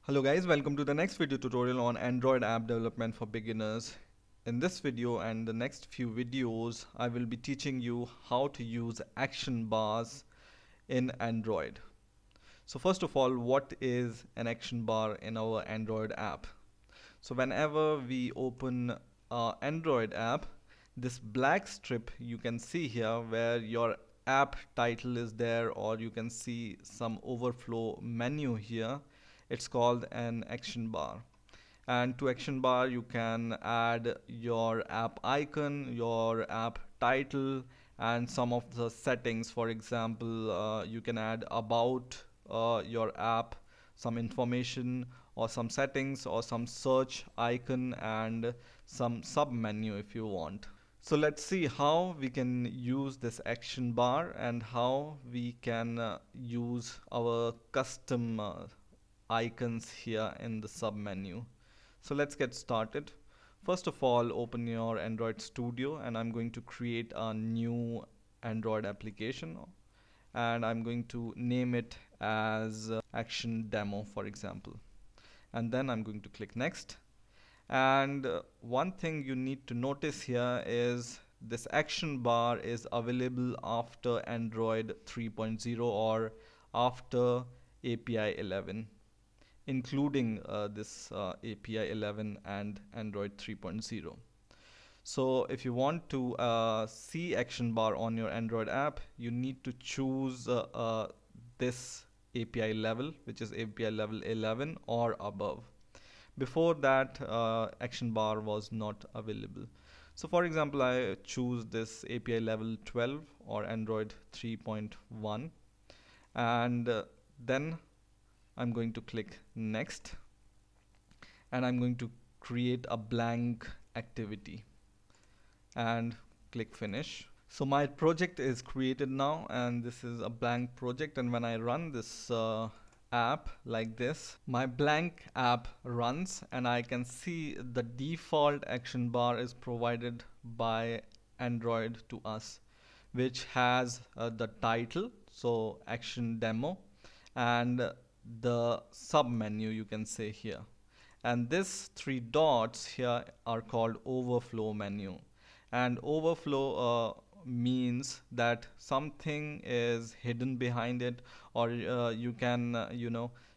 Hello guys, welcome to the next video tutorial on Android app development for beginners. In this video and the next few videos, I will be teaching you how to use action bars in Android. So first of all, what is an action bar in our Android app? So whenever we open our Android app, this black strip you can see here where your app title is there, or you can see some overflow menu here. It's called an action bar. And to action bar you can add your app icon, your app title, and some of the settings. For example, you can add about your app, some information or some settings or some search icon and some sub menu if you want. So let's see how we can use this action bar and how we can use our custom icons here in the sub menu. So let's get started. First of all, open your Android Studio and I'm going to create a new Android application, and I'm going to name it as Action Demo, for example. And then I'm going to click Next. And one thing you need to notice here is this action bar is available after Android 3.0 or after API 11, including this API 11 and Android 3.0. So if you want to see action bar on your Android app, you need to choose this API level, which is API level 11 or above. Before that, action bar was not available. So for example, I choose this API level 12 or Android 3.1, and then I'm going to click Next, and I'm going to create a blank activity and click Finish. So my project is created now, and this is a blank project, and when I run this app like this, my blank app runs and I can see the default action bar is provided by Android to us, which has the title, so Action Demo, and the sub menu you can say here, and this three dots here are called overflow menu. And overflow means that something is hidden behind it, or you can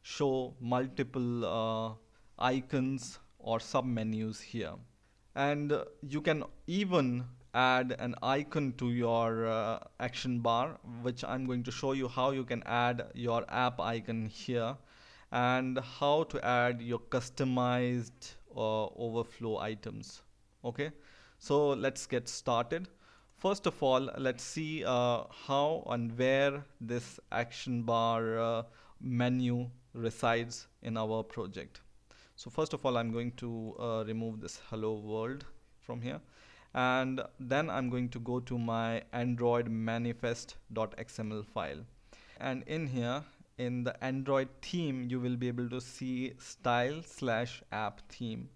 show multiple icons or sub menus here. And you can even add an icon to your action bar, which I'm going to show you how you can add your app icon here and how to add your customized overflow items. Okay, so let's get started. First of all, let's see how and where this action bar menu resides in our project. So first of all, I'm going to remove this hello world from here, and then I'm going to go to my Android manifest.xml file, and in here in the Android theme you will be able to see style/app theme.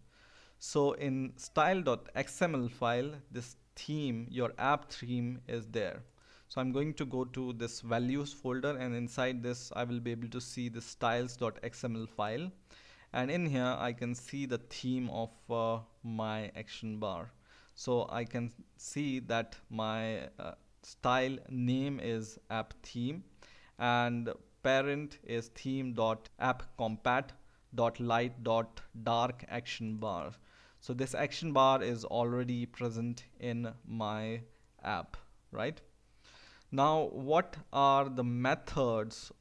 So in style.xml file, this theme, your app theme, is there. So I'm going to go to this values folder, and inside this I will be able to see the styles.xml file, and in here I can see the theme of my action bar. So I can see that my style name is app theme, and parent is theme.appcompat.light.dark action bar. So this action bar is already present in my app, right? Now, what are the methods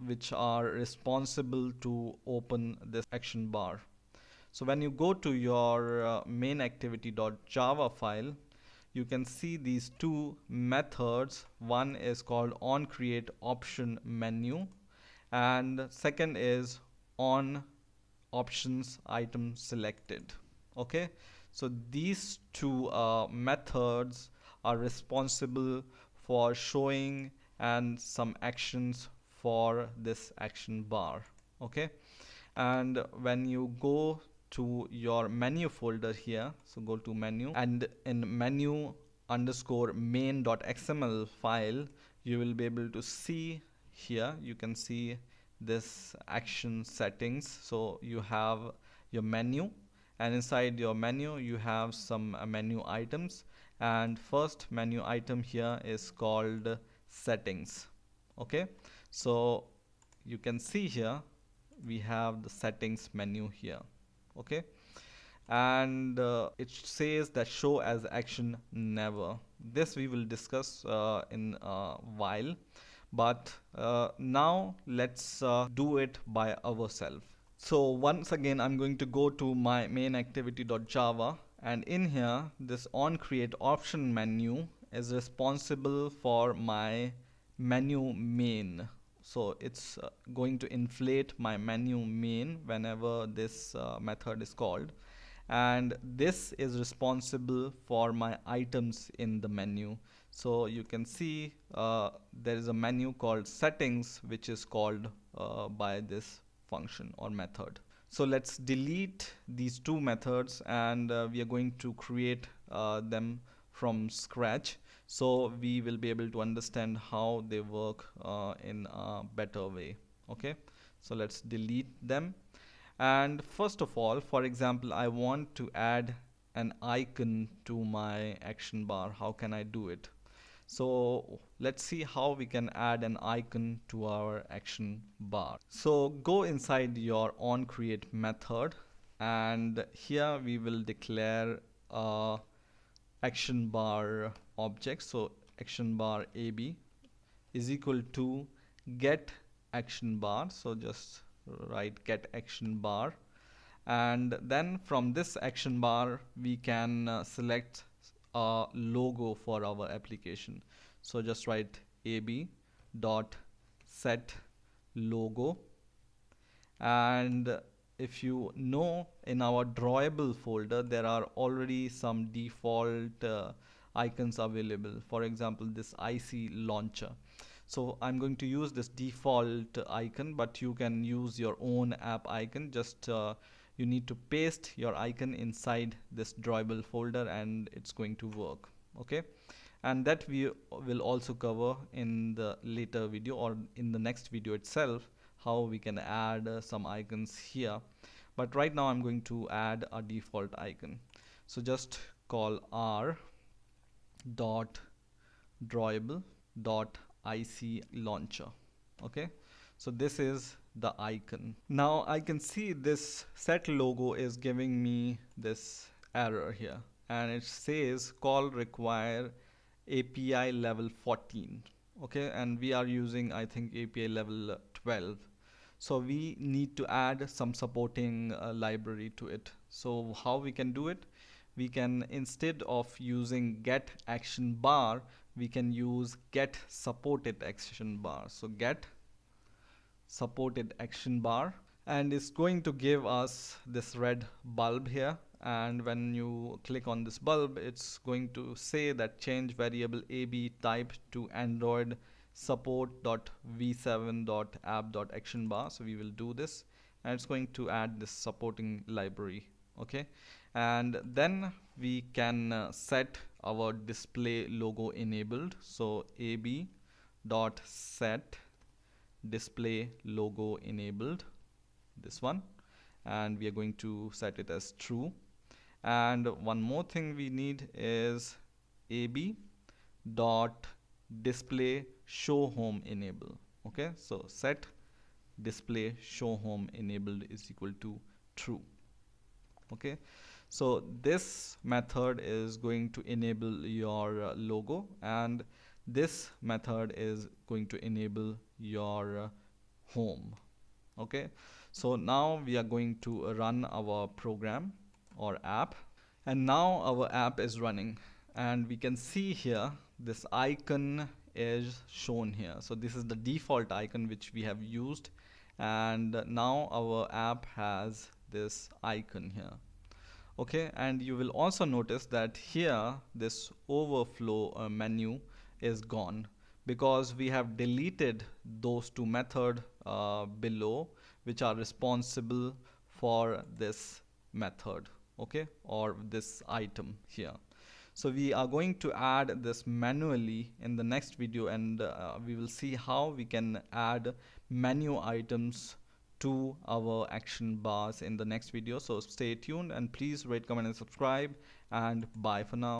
which are responsible to open this action bar? So when you go to your main activity.java file, you can see these two methods. One is called onCreateOptionMenu, and second is onOptionsItemSelected. Okay, so these two methods are responsible for showing and some actions for this action bar. Okay, and when you go to your menu folder here, so go to menu, and in menu underscore main.xml file you will be able to see here, you can see this action settings. So you have your menu, and inside your menu you have some menu items, and first menu item here is called settings. Okay, so you can see here we have the settings menu here. Okay, and it says that show as action never. This we will discuss in a while, but now let's do it by ourselves. So once again I'm going to go to my main activity.java, and in here this on create option menu is responsible for my menu main. So it's going to inflate my menu main whenever this method is called, and this is responsible for my items in the menu. So you can see there is a menu called settings which is called by this function or method. So let's delete these two methods, and we are going to create them from scratch, so we will be able to understand how they work in a better way. Okay, so let's delete them. And first of all, for example, I want to add an icon to my action bar. How can I do it? So let's see how we can add an icon to our action bar. So go inside your onCreate method, and here we will declare a action bar object. So action bar AB is equal to get action bar. So just write get action bar, and then from this action bar we can select a logo for our application. So just write ab dot set logo, and if you know, in our drawable folder there are already some default icons available. For example, this IC launcher. So I'm going to use this default icon, but you can use your own app icon. Just you need to paste your icon inside this drawable folder and it's going to work. Okay, and that we will also cover in the later video or in the next video itself, how we can add some icons here. But right now I'm going to add a default icon. So just call r dot drawable dot IC launcher. Okay, so this is the icon. Now I can see this set logo is giving me this error here, and it says call require API level 14. Okay, and we are using, I think, API level 12. So we need to add some supporting library to it. So how we can do it? We can, instead of using get action bar, we can use get supported action bar. So get supported action bar, and it's going to give us this red bulb here, and when you click on this bulb, it's going to say that change variable AB type to Android support.v7.app.actionbar. So we will do this, and it's going to add this supporting library. Okay, and then we can set our display logo enabled. So ab dot set display logo enabled, this one, and we are going to set it as true. And one more thing we need is ab dot display show home enable. Okay, so set display show home enabled is equal to true. Okay, so this method is going to enable your logo, and this method is going to enable your home. Okay, so now we are going to run our program or app, and now our app is running, and we can see here this icon is shown here. So this is the default icon which we have used, and now our app has this icon here. Okay, and you will also notice that here this overflow menu is gone, because we have deleted those two methods below which are responsible for this method, okay, or this item here. So we are going to add this manually in the next video, and we will see how we can add menu items to our action bars in the next video. So stay tuned and please rate, comment and subscribe, and bye for now.